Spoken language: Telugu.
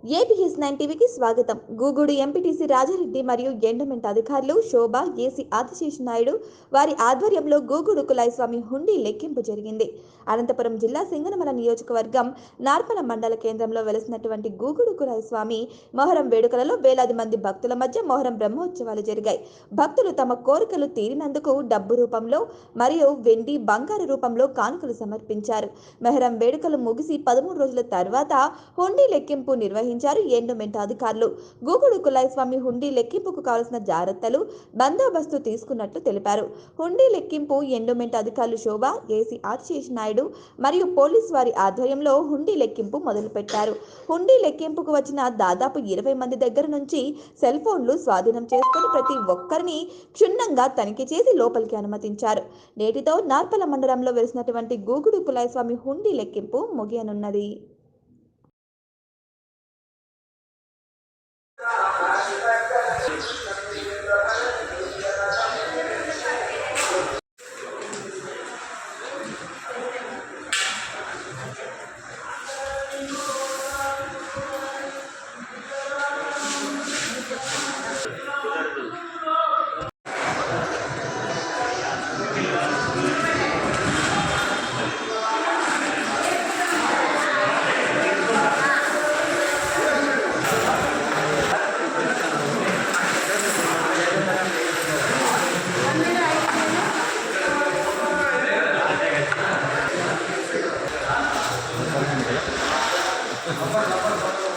ఏబిఎస్ 9 టీవీకి స్వాగతం. గూగూడు ఎంపీటీసీ రాజారెడ్డి మరియు ఎండోమెంట్ అధికారులు శోభ, ఏసీ ఆదిశేష నాయుడు వారి ఆధ్వర్యంలో గూగూడు కులాయిస్వామి హుండీ లెక్కింపు జరిగింది. అనంతపురం జిల్లా సింగనమల నియోజకవర్గం నార్పల మండల కేంద్రంలో వెలసినటువంటి గూగూడు కులాయిస్వామి మొహరం వేడుకలలో వేలాది మంది భక్తుల మధ్య మొహరం బ్రహ్మోత్సవాలు జరిగాయి. భక్తులు తమ కోరికలు తీరినందుకు డబ్బు రూపంలో మరియు వెండి, బంగారు రూపంలో కానుకలు సమర్పించారు. మొహరం వేడుకలు ముగిసి 13 రోజుల తర్వాత హుండీ లెక్కింపు నిర్వహించారు ఎండోమెంట్ అధికారులు. గూగూడు కులాయిస్వామి హుండీ లెక్కింపుకు కావాల్సిన జాగ్రత్తలు, బందోబస్తు తీసుకున్నట్లు తెలిపారు. హుండీ లెక్కింపు ఎండోమెంట్ అధికారులు శోభ, ఏసీ ఆదిశేష నాయుడు మరియు పోలీసు వారి ఆధ్వర్యంలో హుండీ లెక్కింపు మొదలుపెట్టారు. హుండీ లెక్కింపుకు వచ్చిన దాదాపు 20 మంది దగ్గర నుంచి సెల్ ఫోన్లు స్వాధీనం చేసుకుని ప్రతి ఒక్కరిని క్షుణ్ణంగా తనిఖీ చేసి లోపలికి అనుమతించారు. నేటితో నార్పల మండలంలో వెలిసినటువంటి గూగూడు కులాయిస్వామి హుండీ లెక్కింపు ముగియనున్నది. नंबर